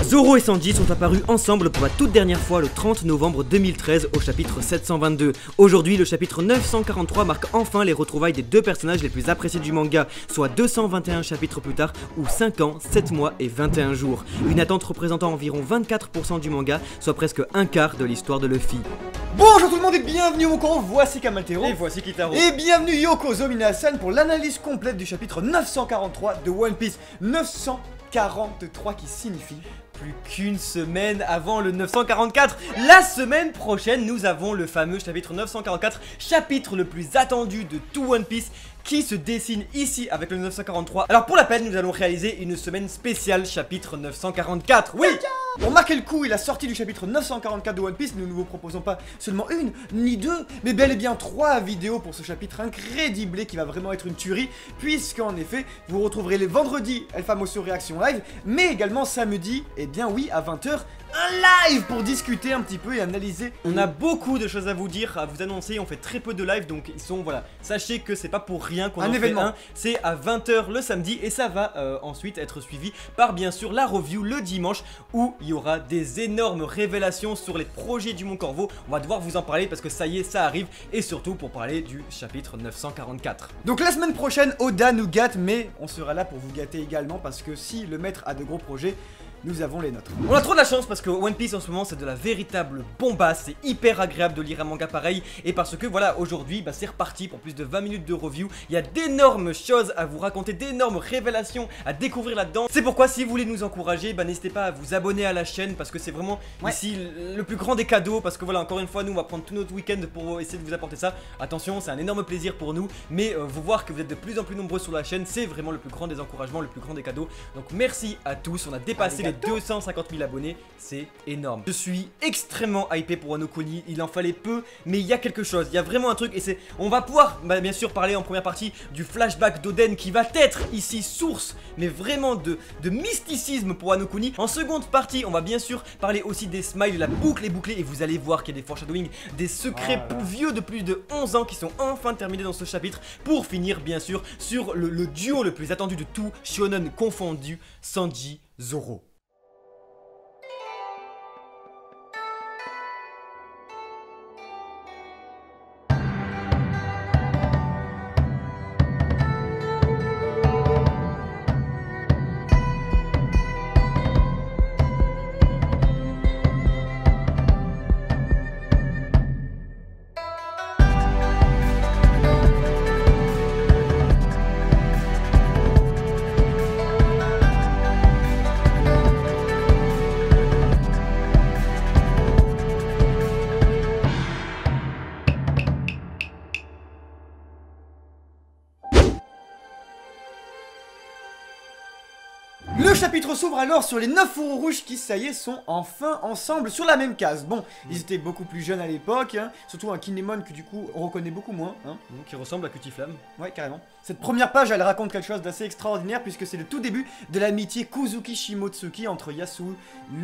Zoro et Sanji sont apparus ensemble pour la toute dernière fois le 30 novembre 2013 au chapitre 722. Aujourd'hui, le chapitre 943 marque enfin les retrouvailles des deux personnages les plus appréciés du manga, soit 221 chapitres plus tard, ou 5 ans, 7 mois et 21 jours. Une attente représentant environ 24% du manga, soit presque un quart de l'histoire de Luffy. Bonjour tout le monde et bienvenue au camp, voici Kamaltero. Et voici Kitaro. Et bienvenue Yokozo Minasan pour l'analyse complète du chapitre 943 de One Piece. 943 qui signifie plus qu'une semaine avant le 944. La semaine prochaine, nous avons le fameux chapitre 944, chapitre le plus attendu de tout One Piece, qui se dessine ici avec le 943. Alors pour la peine, nous allons réaliser une semaine spéciale chapitre 944. Oui. Pour marquer le coup et la sortie du chapitre 944 de One Piece, nous ne vous proposons pas seulement une, ni deux, mais bel et bien 3 vidéos pour ce chapitre incrédible qui va vraiment être une tuerie, puisqu'en effet, vous retrouverez les vendredis El Famoso Réaction Live, mais également samedi, et bien oui, à 20 h, un live pour discuter un petit peu et analyser. On a beaucoup de choses à vous dire, à vous annoncer, on fait très peu de live, donc ils sont, voilà, sachez que c'est pas pour rien qu'on en fait un, c'est à 20 h le samedi, et ça va ensuite être suivi par bien sûr la review le dimanche, où il y aura des énormes révélations sur les projets du Mont Corvo. On va devoir vous en parler parce que ça y est, ça arrive, et surtout pour parler du chapitre 944. Donc la semaine prochaine, Oda nous gâte, mais on sera là pour vous gâter également, parce que si le maître a de gros projets, nous avons les nôtres. On a trop de la chance parce que One Piece en ce moment c'est de la véritable bombasse, c'est hyper agréable de lire un manga pareil, et parce que voilà, aujourd'hui c'est reparti pour plus de 20 minutes de review. Il y a d'énormes choses à vous raconter, d'énormes révélations à découvrir là-dedans. C'est pourquoi si vous voulez nous encourager, n'hésitez pas à vous abonner à la chaîne, parce que c'est vraiment ici le plus grand des cadeaux, parce que voilà, encore une fois, nous on va prendre tout notre week-end pour essayer de vous apporter ça. Attention, c'est un énorme plaisir pour nous, mais vous voir que vous êtes de plus en plus nombreux sur la chaîne, c'est vraiment le plus grand des encouragements, le plus grand des cadeaux. Donc merci à tous, on a dépassé les 250 000 abonnés, c'est énorme. Je suis extrêmement hypé pour Wano Kuni, il en fallait peu, mais il y a quelque chose, il y a vraiment un truc, et c'est, on va pouvoir bien sûr parler en première partie du flashback d'Oden qui va être ici source, mais vraiment de mysticisme pour Wano Kuni. En seconde partie, on va bien sûr parler aussi des smiles, la boucle est bouclée, et vous allez voir qu'il y a des foreshadowing, des secrets vieux de plus de 11 ans qui sont enfin terminés dans ce chapitre, pour finir bien sûr sur le duo le plus attendu de tout shonen confondu, Sanji Zoro. Le chapitre s'ouvre alors sur les 9 fourreaux rouges qui, ça y est, sont enfin ensemble sur la même case. Bon, ils étaient beaucoup plus jeunes à l'époque, hein, surtout un Kinemon que du coup on reconnaît beaucoup moins. Hein. Qui ressemble à Cutiflamme. Ouais, carrément. Cette première page, elle raconte quelque chose d'assez extraordinaire, puisque c'est le tout début de l'amitié Kuzuki-Shimotsuki entre Yasuo,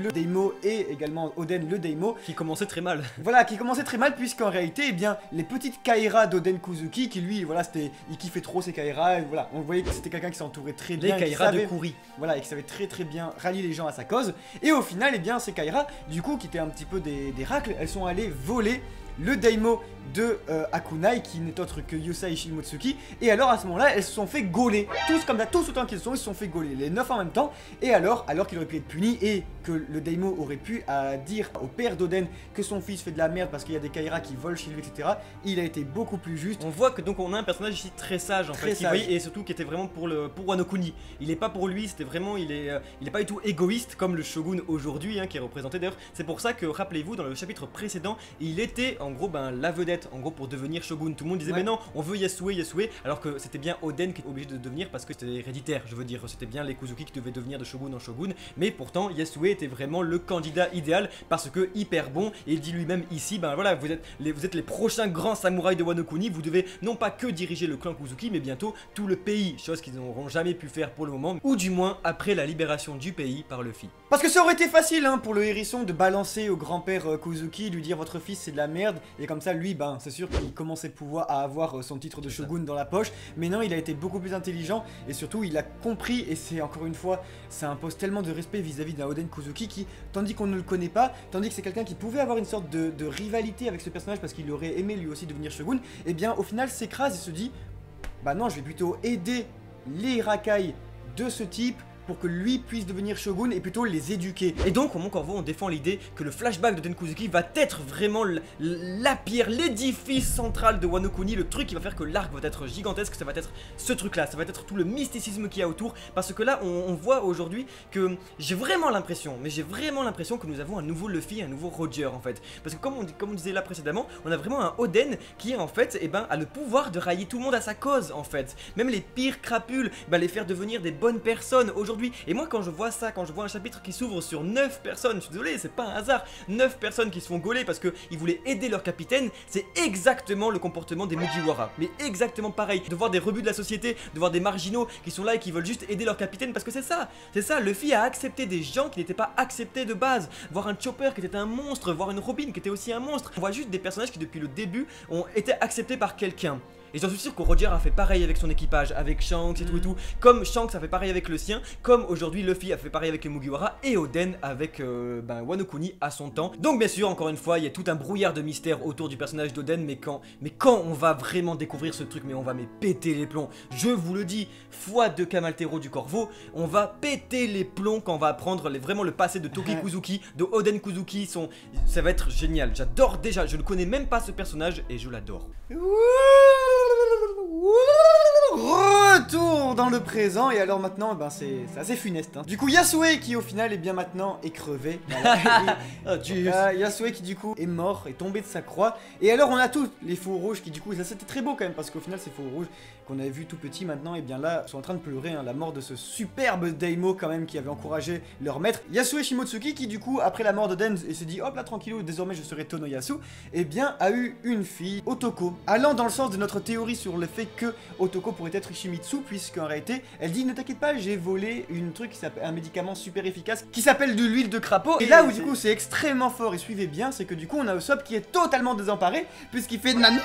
le Deimo, et également Oden, le Deimo. Qui commençait très mal. Voilà, qui commençait très mal, puisqu'en réalité, eh bien, les petites Kaira d'Oden Kuzuki, qui lui, voilà, c'était, il kiffait trop ses Kaira, et voilà, on voyait que c'était quelqu'un qui s'entourait très bien. Les Kaira de Kuri. Voilà, et qui savait très bien rallier les gens à sa cause. Et au final, eh bien, ces Kaira, du coup, qui étaient un petit peu des racles, elles sont allées voler le Daimo de Hakunai, qui n'est autre que Yosai Shimotsuki. Et alors à ce moment là elles se sont fait gauler, tous comme ça, tous autant qu'ils sont, ils se sont fait gauler, les 9 en même temps. Et alors qu'il aurait pu être puni, et que le Daimo aurait pu dire au père d'Oden que son fils fait de la merde parce qu'il y a des Kaira qui volent chez lui, etc., il a été beaucoup plus juste. On voit que donc on a un personnage ici très sage en fait, et surtout qui était vraiment pour Wano Kuni. Il est pas pour lui, c'était vraiment, il est pas du tout égoïste comme le shogun aujourd'hui, hein, qui est représenté d'ailleurs. C'est pour ça que, rappelez-vous, dans le chapitre précédent, il était en gros la vedette en gros pour devenir shogun. Tout le monde disait mais non, on veut Yasue, alors que c'était bien Oden qui était obligé de devenir parce que c'était héréditaire, je veux dire, c'était bien les Kuzuki qui devaient devenir de shogun en shogun, mais pourtant Yasue était vraiment le candidat idéal parce que hyper bon, et il dit lui-même ici, ben voilà, vous êtes les prochains grands samouraïs de Wano Kuni, vous devez non pas que diriger le clan Kuzuki, mais bientôt tout le pays, chose qu'ils n'auront jamais pu faire pour le moment, ou du moins après la libération du pays par Luffy. Parce que ça aurait été facile hein, pour le hérisson de balancer au grand-père Kuzuki, lui dire votre fils c'est de la merde, et comme ça lui ben c'est sûr qu'il commençait à avoir son titre de shogun dans la poche, mais non, il a été beaucoup plus intelligent et surtout il a compris, et c'est encore une fois, ça impose tellement de respect vis-à-vis d'un Oden Kuzuki qui, tandis qu'on ne le connaît pas, tandis que c'est quelqu'un qui pouvait avoir une sorte de rivalité avec ce personnage parce qu'il aurait aimé lui aussi devenir shogun, et bien au final s'écrase et se dit bah non, je vais plutôt aider les racailles de ce type pour que lui puisse devenir shogun et plutôt les éduquer. Et donc, au Mont Corvo, on défend l'idée que le flashback de Denkuzuki va être vraiment la pierre, l'édifice central de Wano Kuni, le truc qui va faire que l'arc va être gigantesque, ça va être ce truc-là, ça va être tout le mysticisme qu'il y a autour, parce que là, on voit aujourd'hui que j'ai vraiment l'impression, que nous avons un nouveau Luffy, un nouveau Roger en fait. Parce que comme on disait là précédemment, on a vraiment un Oden qui en fait, a le pouvoir de rallier tout le monde à sa cause en fait. Même les pires crapules, les faire devenir des bonnes personnes aujourd'hui. Et moi quand je vois ça, quand je vois un chapitre qui s'ouvre sur 9 personnes, je suis désolé, c'est pas un hasard, 9 personnes qui se font gauler parce qu'ils voulaient aider leur capitaine, c'est exactement le comportement des Mugiwara. Mais exactement pareil, de voir des rebuts de la société, de voir des marginaux qui sont là et qui veulent juste aider leur capitaine parce que c'est ça, Luffy a accepté des gens qui n'étaient pas acceptés de base, voir un Chopper qui était un monstre, voir une Robin qui était aussi un monstre, on voit juste des personnages qui depuis le début ont été acceptés par quelqu'un. Et j'en suis sûr que Roger a fait pareil avec son équipage, avec Shanks et tout, comme Shanks a fait pareil avec le sien, comme aujourd'hui Luffy a fait pareil avec les Mugiwara et Oden avec Wano Kuni à son temps. Donc bien sûr, encore une fois, il y a tout un brouillard de mystère autour du personnage d'Oden, mais quand on va vraiment découvrir ce truc, mais on va péter les plombs. Je vous le dis, foi de Kamaltero du Corvo, on va péter les plombs quand on va apprendre vraiment le passé de Toki Kuzuki, de Oden Kuzuki, ça va être génial. J'adore déjà, je ne connais même pas ce personnage et je l'adore. Retour dans le présent, et alors maintenant c'est assez funeste hein. Du coup Yasue qui au final bien maintenant est crevé, voilà. Yasue qui du coup est mort, est tombé de sa croix. Et alors on a tous les faux rouges qui du coup, ça c'était très beau quand même, parce qu'au final ces faux rouges qu'on avait vu tout petit maintenant, et bien là sont en train de pleurer hein, la mort de ce superbe Daimo quand même qui avait encouragé leur maître Yasue Shimotsuki, qui du coup après la mort de Den et s'est dit hop là tranquillou, désormais je serai Tonoyasu, et bien a eu une fille, Otoko, allant dans le sens de notre théorie sur le fait que Otoko pourrait être Ishimitsu, puisqu'en réalité elle dit ne t'inquiète pas, j'ai volé un médicament super efficace qui s'appelle de l'huile de crapaud. Et là où du coup c'est extrêmement fort, et suivez bien, c'est que du coup on a Usopp qui est totalement désemparé puisqu'il fait nani.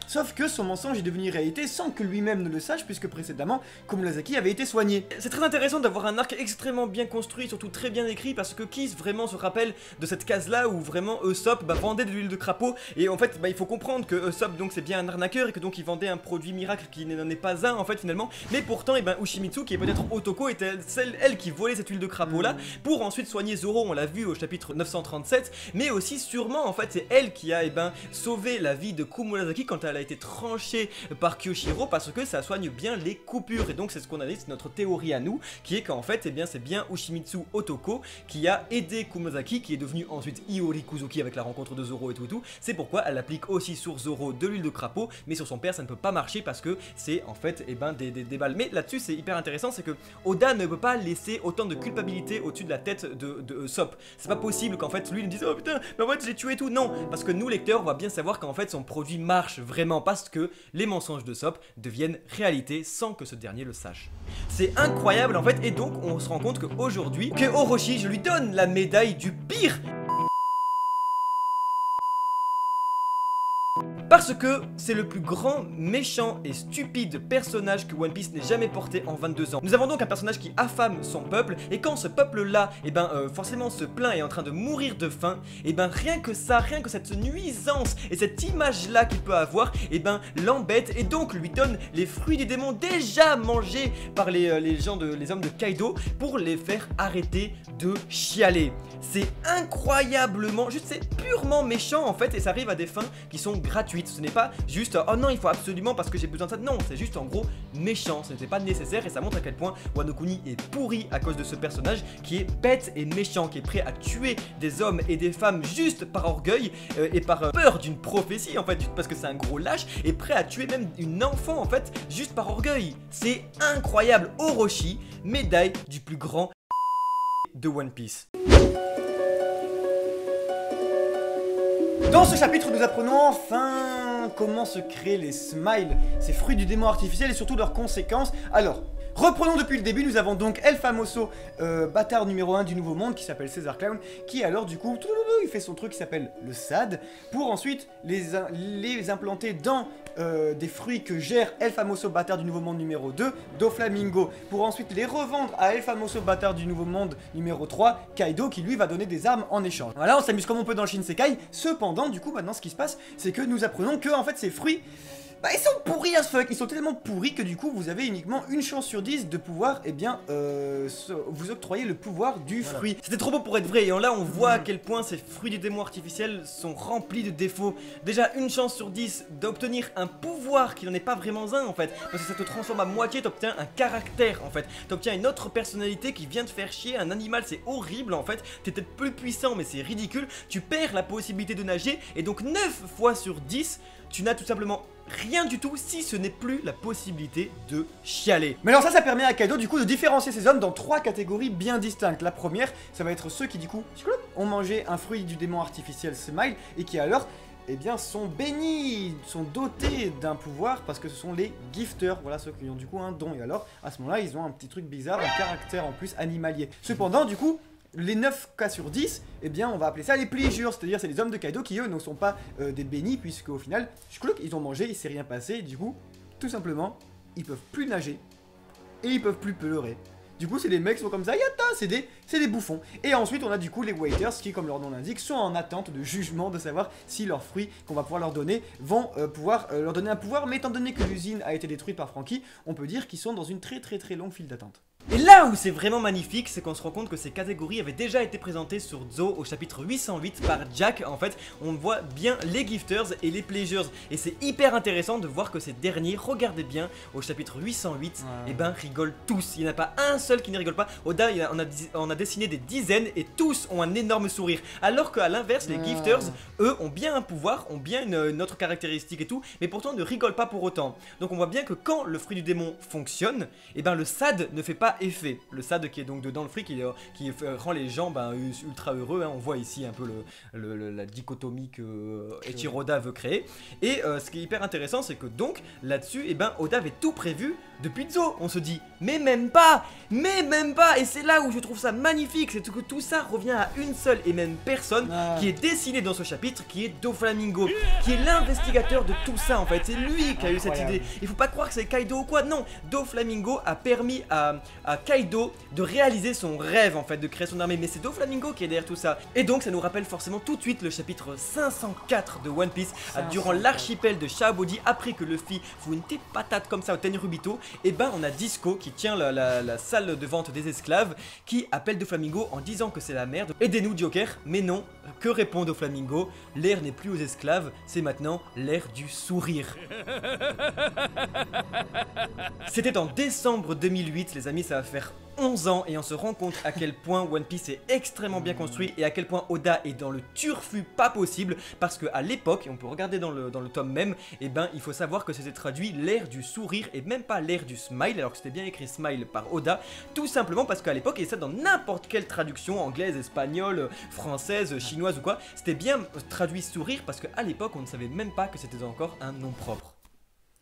Sauf que son mensonge est devenu réalité sans que lui-même ne le sache, puisque précédemment Komurasaki avait été soigné. C'est très intéressant d'avoir un arc extrêmement bien construit, surtout très bien écrit, parce que Kiss vraiment se rappelle de cette case là où vraiment Usopp vendait de l'huile de crapaud. Et en fait il faut comprendre que Usopp donc c'est bien un arnaqueur et que donc il vendait un produit miracle qui n'en est pas un en fait finalement. Mais pourtant Ushimitsu, qui est peut-être Otoko, était elle qui volait cette huile de crapaud là pour ensuite soigner Zoro, on l'a vu au chapitre 937. Mais aussi sûrement en fait c'est elle qui a sauvé la vie de Komurasaki quand elle a été tranchée par Kyoshiro, parce que ça soigne bien les coupures. Et donc c'est ce qu'on a dit, c'est notre théorie à nous, qui est qu'en fait c'est bien Ushimitsu Otoko qui a aidé Komurasaki, qui est devenu ensuite Iori Kuzuki avec la rencontre de Zoro et tout. C'est pourquoi elle applique aussi sur Zoro de l'huile de crapaud, mais sur son père ça ne peut pas marcher parce que c'est en fait des balles. Mais là-dessus c'est hyper intéressant, c'est que Oda ne peut pas laisser autant de culpabilité au-dessus de la tête de Usopp. C'est pas possible qu'en fait lui il dise oh putain mais en fait j'ai tué tout. Non, parce que nous lecteurs on va bien savoir qu'en fait son produit marche vraiment, parce que les mensonges de Usopp deviennent réalité sans que ce dernier le sache. C'est incroyable en fait. Et donc on se rend compte qu'aujourd'hui que Orochi, je lui donne la médaille du pire, parce que c'est le plus grand, méchant et stupide personnage que One Piece n'ait jamais porté en 22 ans. Nous avons donc un personnage qui affame son peuple, et quand ce peuple-là, forcément se plaint et est en train de mourir de faim, rien que ça, rien que cette nuisance et cette image-là qu'il peut avoir, l'embête, et donc lui donne les fruits des démons déjà mangés par les hommes de Kaido pour les faire arrêter de chialer. C'est incroyablement, juste c'est purement méchant en fait, et ça arrive à des fins qui sont gratuites. Ce n'est pas juste oh non il faut absolument parce que j'ai besoin de ça, non, c'est juste en gros méchant, ce n'était pas nécessaire. Et ça montre à quel point Wano Kuni est pourri à cause de ce personnage qui est bête et méchant, qui est prêt à tuer des hommes et des femmes juste par orgueil et par peur d'une prophétie en fait, juste parce que c'est un gros lâche, et prêt à tuer même une enfant en fait juste par orgueil. C'est incroyable. Orochi, médaille du plus grand de One Piece. Dans ce chapitre, nous apprenons enfin comment se créent les smiles, ces fruits du démon artificiel, et surtout leurs conséquences. Alors, Reprenons depuis le début, nous avons donc El Famoso, bâtard numéro 1 du Nouveau Monde, qui s'appelle César Clown, qui alors du coup, il fait son truc qui s'appelle le SAD, pour ensuite les implanter dans des fruits que gère El Famoso, bâtard du Nouveau Monde numéro 2, Doflamingo, pour ensuite les revendre à El Famoso, bâtard du Nouveau Monde numéro 3, Kaido, qui lui va donner des armes en échange. Voilà, on s'amuse comme on peut dans le Shinsekai. Cependant, du coup, maintenant ce qui se passe, c'est que nous apprenons que en fait ces fruits, bah ils sont pourris as fuck, ils sont tellement pourris que du coup vous avez uniquement une chance sur 10 de pouvoir, eh bien, vous octroyer le pouvoir du fruit. C'était trop beau pour être vrai, et là on voit à quel point ces fruits du démon artificiel sont remplis de défauts. Déjà une chance sur 10 d'obtenir un pouvoir qui n'en est pas vraiment un en fait, parce que ça te transforme à moitié, t'obtiens un caractère en fait, t'obtiens une autre personnalité qui vient te faire chier, un animal, c'est horrible en fait, t'es peut-être plus puissant mais c'est ridicule, tu perds la possibilité de nager, et donc 9 fois sur 10, tu n'as tout simplement rien du tout si ce n'est plus la possibilité de chialer. Mais alors ça permet à Kaido du coup de différencier ces hommes dans 3 catégories bien distinctes. La première, ça va être ceux qui du coup ont mangé un fruit du démon artificiel Smile et qui alors, eh bien, sont bénis, sont dotés d'un pouvoir parce que ce sont les gifters, voilà ceux qui ont du coup un don. Et alors, à ce moment-là, ils ont un petit truc bizarre, un caractère en plus animalier. Cependant, du coup, les 9 cas sur 10, eh bien on va appeler ça les pleasures, c'est-à-dire c'est les hommes de Kaido qui eux ne sont pas des bénis, puisque au final, ils ont mangé, il s'est rien passé, et du coup, tout simplement, ils peuvent plus nager, et ils peuvent plus pleurer. Du coup, c'est des mecs qui sont comme ça, yata, c'est des bouffons. Et ensuite, on a du coup les waiters qui, comme leur nom l'indique, sont en attente de jugement, de savoir si leurs fruits qu'on va pouvoir leur donner vont pouvoir leur donner un pouvoir. Mais étant donné que l'usine a été détruite par Franky, on peut dire qu'ils sont dans une très longue file d'attente. Et là où c'est vraiment magnifique, c'est qu'on se rend compte que ces catégories avaient déjà été présentées sur Zo au chapitre 808 par Jack. En fait, on voit bien les gifters et les pleasures. Et c'est hyper intéressant de voir que ces derniers, regardez bien, au chapitre 808, et ben rigolent tous. Il n'y en a pas un seul qui ne rigole pas. Oda, on a dessiné des dizaines et tous ont un énorme sourire. Alors qu'à l'inverse, les gifters, eux, ont bien un pouvoir, ont bien une autre caractéristique et tout, mais pourtant ne rigolent pas pour autant. Donc on voit bien que quand le fruit du démon fonctionne, et ben le SAD ne fait pas effet. Le SAD qui est donc dedans le fruit qui rend les gens ultra heureux, hein. On voit ici un peu la dichotomie que Eiichiro Oda veut créer. Et ce qui est hyper intéressant, c'est que donc là-dessus, et ben Oda avait tout prévu depuis Zo. On se dit mais même pas, et c'est là où je trouve ça magnifique, c'est que tout ça revient à une seule et même personne qui est dessinée dans ce chapitre, qui est Doflamingo, qui est l'investigateur de tout ça en fait. C'est lui qui a eu cette idée. Il faut pas croire que c'est Kaido ou quoi, non. Doflamingo a permis à Kaido de réaliser son rêve en fait, de créer son armée, mais c'est Doflamingo qui est derrière tout ça. Et donc ça nous rappelle forcément tout de suite le chapitre 504 de One Piece, durant l'archipel de Sabaody, après que Luffy fout une petite patate comme ça au Tenryubito, et ben on a Disco qui tient la salle de vente des esclaves, qui appelle Doflamingo en disant que c'est la merde, aidez-nous Joker. Mais non, que répond Doflamingo? L'ère n'est plus aux esclaves, c'est maintenant l'ère du sourire. C'était en décembre 2008, les amis, ça va faire 11 ans, et on se rend compte à quel point One Piece est extrêmement bien construit et à quel point Oda est dans le turfu pas possible, parce qu'à l'époque, et on peut regarder dans le tome même, et ben il faut savoir que c'était traduit l'ère du sourire et même pas l'ère du smile, alors que c'était bien écrit smile par Oda, tout simplement parce qu'à l'époque, et ça dans n'importe quelle traduction, anglaise, espagnole, française, chinoise ou quoi, c'était bien traduit sourire parce qu'à l'époque on ne savait même pas que c'était encore un nom propre.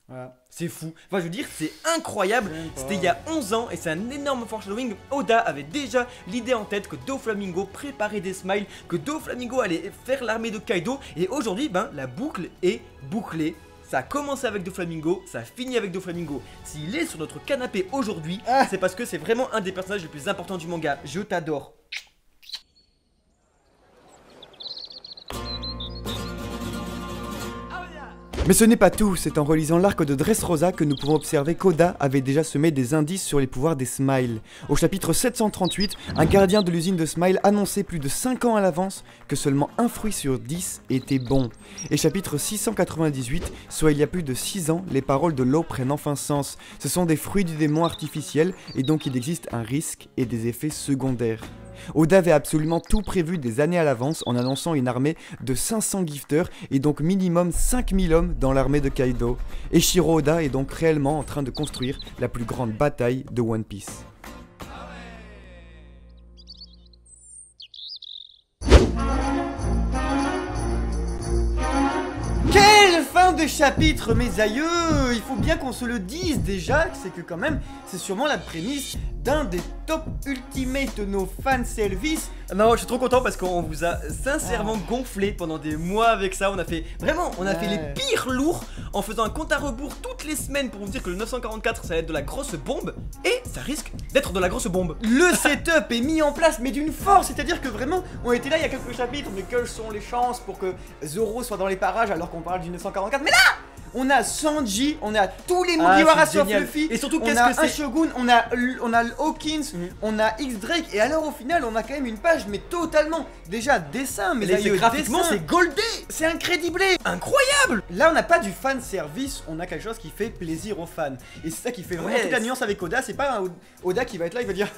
Voilà. C'est fou, enfin je veux dire c'est incroyable, c'était il y a 11 ans et c'est un énorme foreshadowing. Oda avait déjà l'idée en tête que Doflamingo préparait des smiles, que Doflamingo allait faire l'armée de Kaido, et aujourd'hui ben la boucle est bouclée. Ça a commencé avec Doflamingo, ça a fini avec Doflamingo. S'il est sur notre canapé aujourd'hui, c'est parce que c'est vraiment un des personnages les plus importants du manga. Je t'adore. Mais ce n'est pas tout, c'est en relisant l'arc de Dressrosa que nous pouvons observer qu'Oda avait déjà semé des indices sur les pouvoirs des Smile. Au chapitre 738, un gardien de l'usine de Smile annonçait plus de 5 ans à l'avance que seulement un fruit sur 10 était bon. Et chapitre 698, soit il y a plus de 6 ans, les paroles de Law prennent enfin sens. Ce sont des fruits du démon artificiel, et donc il existe un risque et des effets secondaires. Oda avait absolument tout prévu des années à l'avance en annonçant une armée de 500 gifters et donc minimum 5000 hommes dans l'armée de Kaido. Eiichiro Oda est donc réellement en train de construire la plus grande bataille de One Piece. Quelle fin de chapitre, mes aïeux. Il faut bien qu'on se le dise déjà, c'est que quand même, c'est sûrement la prémisse d'un des top ultimate de nos fanservice. Non, je suis trop content parce qu'on vous a sincèrement gonflé pendant des mois avec ça. On a fait vraiment, on a fait les pires lourds en faisant un compte à rebours toutes les semaines pour vous dire que le 944 ça va être de la grosse bombe et ça risque d'être de la grosse bombe. Le setup est mis en place mais d'une force, c'est-à-dire que vraiment on était là il y a quelques chapitres, mais quelles sont les chances pour que Zoro soit dans les parages alors qu'on parle du 944. Mais là on a Sanji, on a tous les Mugiwara sauf Luffy, et surtout on a un Shogun, on a Hawkins, on a X-Drake, et alors au final on a quand même une page mais totalement déjà dessin, mais graphiquement c'est goldé, c'est incrédible, incroyable. Là on n'a pas du fan service, on a quelque chose qui fait plaisir aux fans, et c'est ça qui fait vraiment toute la nuance avec Oda. C'est pas un Oda qui va être là, il va dire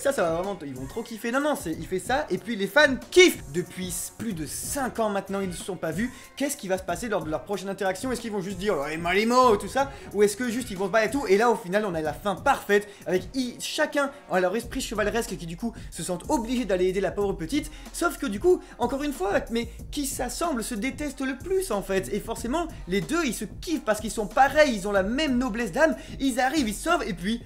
ça va vraiment, ils vont trop kiffer. Non, non, il fait ça et puis les fans kiffent. Depuis plus de 5 ans maintenant, ils ne se sont pas vus. Qu'est-ce qui va se passer lors de leur prochaine interaction? Est-ce qu'ils vont juste dire oh, Malimo, tout ça, ou est-ce que juste ils vont se battre et tout? Et là, au final, on a la fin parfaite avec chacun en leur esprit chevaleresque qui du coup se sentent obligés d'aller aider la pauvre petite. Sauf que du coup, encore une fois, mais qui s'assemblent se détestent le plus en fait. Et forcément, les deux ils se kiffent parce qu'ils sont pareils, ils ont la même noblesse d'âme. Ils arrivent, ils sauvent et puis.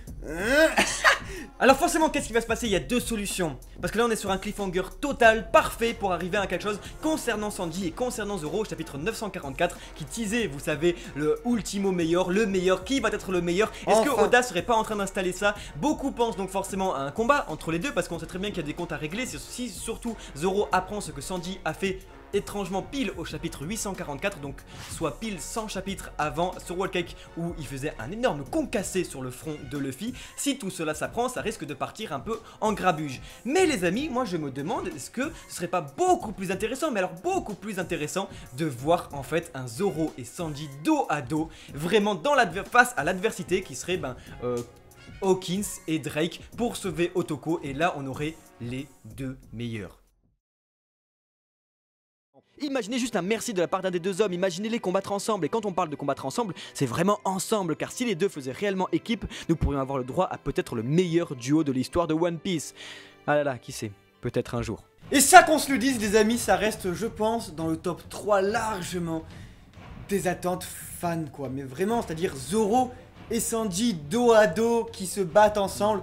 Alors forcément, qu'est-ce qui va se passer? Il y a deux solutions. Parce que là on est sur un cliffhanger total, parfait pour arriver à quelque chose concernant Sanji et concernant Zoro, chapitre 944, qui teasait, vous savez, le ultimo meilleur, le meilleur, qui va être le meilleur. Est-ce que Oda serait pas en train d'installer ça? Beaucoup pensent donc forcément à un combat entre les deux, parce qu'on sait très bien qu'il y a des comptes à régler. Si surtout Zoro apprend ce que Sanji a fait étrangement pile au chapitre 844, donc soit pile 100 chapitres avant sur Whole Cake où il faisait un énorme concassé sur le front de Luffy. Si tout cela s'apprend, ça risque de partir un peu en grabuge. Mais les amis, moi je me demande, est-ce que ce serait pas beaucoup plus intéressant, mais alors beaucoup plus intéressant, de voir en fait un Zoro et Sanji dos à dos, vraiment dans face à l'adversité qui serait Hawkins et Drake pour sauver Otoko, et là on aurait les deux meilleurs. Imaginez juste un merci de la part d'un des deux hommes, imaginez-les combattre ensemble, et quand on parle de combattre ensemble, c'est vraiment ensemble, car si les deux faisaient réellement équipe, nous pourrions avoir le droit à peut-être le meilleur duo de l'histoire de One Piece. Ah là là, qui sait, peut-être un jour. Et ça qu'on se le dise les amis, ça reste je pense dans le top 3 largement des attentes fans quoi, mais vraiment, c'est-à-dire Zoro et Sanji dos à dos qui se battent ensemble.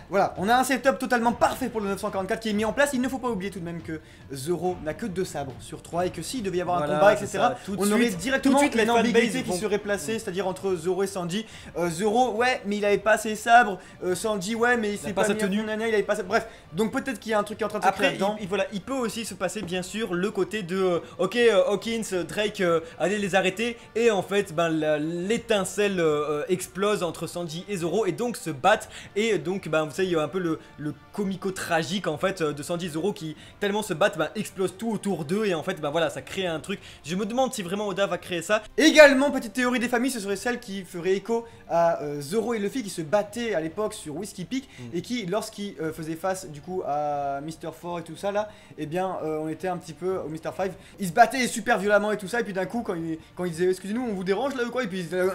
Voilà, on a un setup totalement parfait pour le 944 qui est mis en place. Il ne faut pas oublier tout de même que Zoro n'a que 2 sabres sur 3 et que s'il devait y avoir un combat, etc., on aurait directement une ambiguïté qui serait placée, c'est-à-dire entre Zoro et Sanji. Zoro, ouais, mais il avait pas ses sabres. Sanji, ouais, mais il s'est pas sa tenue. Il avait pas. Bref, donc peut-être qu'il y a un truc qui est en train de se créer dedans. Voilà, il peut aussi se passer bien sûr le côté de ok, Hawkins, Drake, allez les arrêter, et en fait, l'étincelle explose entre Sanji et Zoro et donc se battent, et donc vous savez, il y a un peu le comico-tragique en fait de Sanji et Zoro qui tellement se battent, explose tout autour d'eux, et en fait voilà, ça crée un truc. Je me demande si vraiment Oda va créer ça. Également, petite théorie des familles, ce serait celle qui ferait écho à Zoro et Luffy qui se battaient à l'époque sur Whiskey Peak et qui, lorsqu'ils faisaient face du coup à Mr. 4 et tout ça là, eh bien on était un petit peu au Mr. 5, ils se battaient super violemment et tout ça, et puis d'un coup quand ils disaient excusez-nous on vous dérange là ou quoi, et puis ils disaient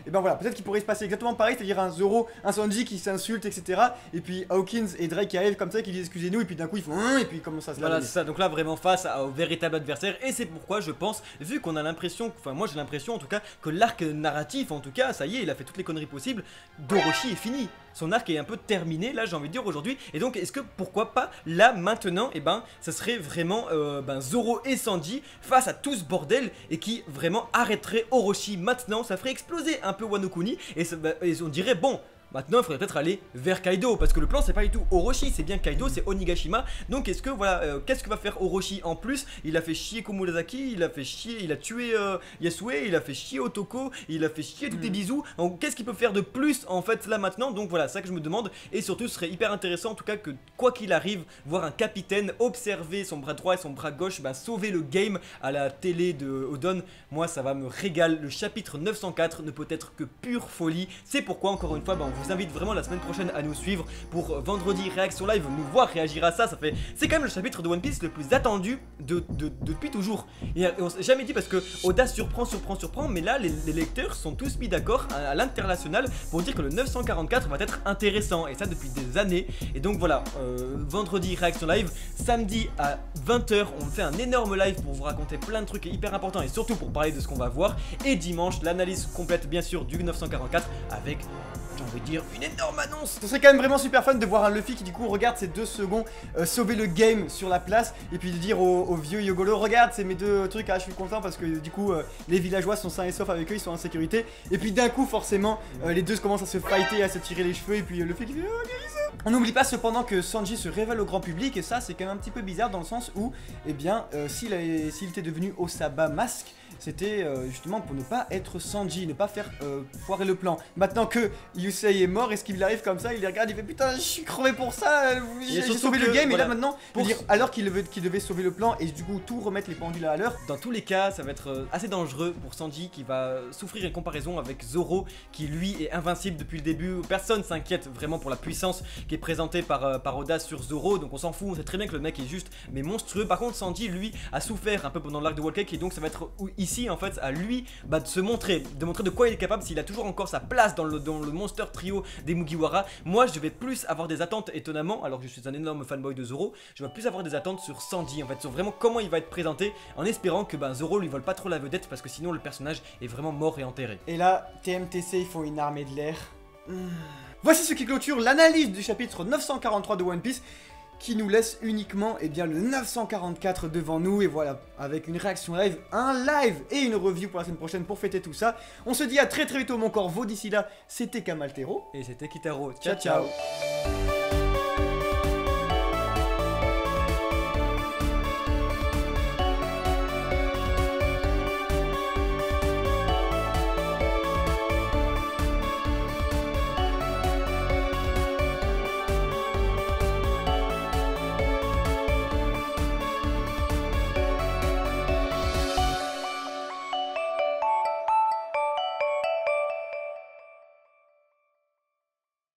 et ben voilà, peut-être qu'il pourrait se passer exactement pareil, c'est-à-dire un Zoro, un Sanji qui s'insulte, etc. Et puis Hawkins et Drake qui arrivent comme ça, qui disent excusez-nous, et puis d'un coup ils font et puis comment ça se voilà, c'est ça. Donc là vraiment face au véritable adversaire, et c'est pourquoi je pense, vu qu'on a l'impression, enfin moi j'ai l'impression en tout cas que l'arc narratif, en tout cas ça y est, il a fait toutes les conneries possibles, d'Orochi est fini. Son arc est un peu terminé là, j'ai envie de dire aujourd'hui, et donc est-ce que pourquoi pas là maintenant, et ça serait vraiment Zoro et Sanji face à tout ce bordel, et qui vraiment arrêterait Orochi maintenant. Ça ferait exploser un peu Wano Kuni, et on dirait bon, maintenant il faudrait peut-être aller vers Kaido, parce que le plan c'est pas du tout Orochi, c'est bien Kaido, c'est Onigashima. Donc est-ce que voilà, qu'est-ce que va faire Orochi en plus? Il a fait chier Komurasaki, il a fait chier, il a tué Yasue, il a fait chier Otoko, il a fait chier tous les bisous. Donc qu'est-ce qu'il peut faire de plus en fait là maintenant? Donc voilà, c'est ça que je me demande, et surtout ce serait hyper intéressant en tout cas que quoi qu'il arrive, voir un capitaine observer son bras droit et son bras gauche sauver le game à la télé de Odon. Moi ça va me régaler. Le chapitre 904 ne peut être que pure folie. C'est pourquoi encore une fois on vous invite vraiment la semaine prochaine à nous suivre pour vendredi réaction live, nous voir réagir à ça. C'est quand même le chapitre de One Piece le plus attendu depuis toujours. Et on s'est jamais dit parce que Oda surprend, mais là les lecteurs sont tous mis d'accord à l'international pour dire que le 944 va être intéressant, et ça depuis des années. Et donc voilà, vendredi réaction live, samedi à 20h on fait un énorme live pour vous raconter plein de trucs hyper importants et surtout pour parler de ce qu'on va voir, et dimanche l'analyse complète bien sûr du 944 avec, j'ai envie de dire, une énorme annonce. Ce serait quand même vraiment super fun de voir un Luffy qui du coup regarde ses 2 secondes sauver le game sur la place, et puis de dire au vieux Yogolo, regarde c'est mes 2 trucs, ah je suis content parce que du coup les villageois sont sains et saufs avec eux, ils sont en sécurité, et puis d'un coup forcément les deux commencent à se fighter, à se tirer les cheveux, et puis Luffy qui fait oh guérissez. On n'oublie pas cependant que Sanji se révèle au grand public, et ça c'est quand même un petit peu bizarre dans le sens où, eh bien, s'il était devenu Osaba Mask, c'était justement pour ne pas être Sanji, ne pas faire foirer le plan. Maintenant que Yusei est mort, est-ce qu'il arrive comme ça, il les regarde, il fait putain je suis crevé pour ça, j'ai sauvé le game, voilà. Et là maintenant, alors qu'il devait sauver le plan et du coup tout remettre les pendules à l'heure. Dans tous les cas, ça va être assez dangereux pour Sanji qui va souffrir une comparaison avec Zoro qui lui est invincible depuis le début. Personne s'inquiète vraiment pour la puissance qui est présentée par Oda sur Zoro, donc on s'en fout, on sait très bien que le mec est juste mais monstrueux. Par contre Sanji lui a souffert un peu pendant l'arc de Whole Cake, et donc ça va être ici en fait à lui de se montrer, de quoi il est capable, s'il a toujours encore sa place dans le monster trio des Mugiwara. Moi je vais plus avoir des attentes, étonnamment, alors que je suis un énorme fanboy de Zoro, je vais plus avoir des attentes sur Sanji en fait, sur vraiment comment il va être présenté, en espérant que Zoro lui vole pas trop la vedette, parce que sinon le personnage est vraiment mort et enterré. Et là TMTC ils font une armée de l'air. Voici ce qui clôture l'analyse du chapitre 943 de One Piece, qui nous laisse uniquement le 944 devant nous, et voilà, avec une réaction live, un live et une review pour la semaine prochaine pour fêter tout ça. On se dit à très vite au Mon Corvo, d'ici là, c'était Kamaltero. Et c'était Kitaro, ciao ciao.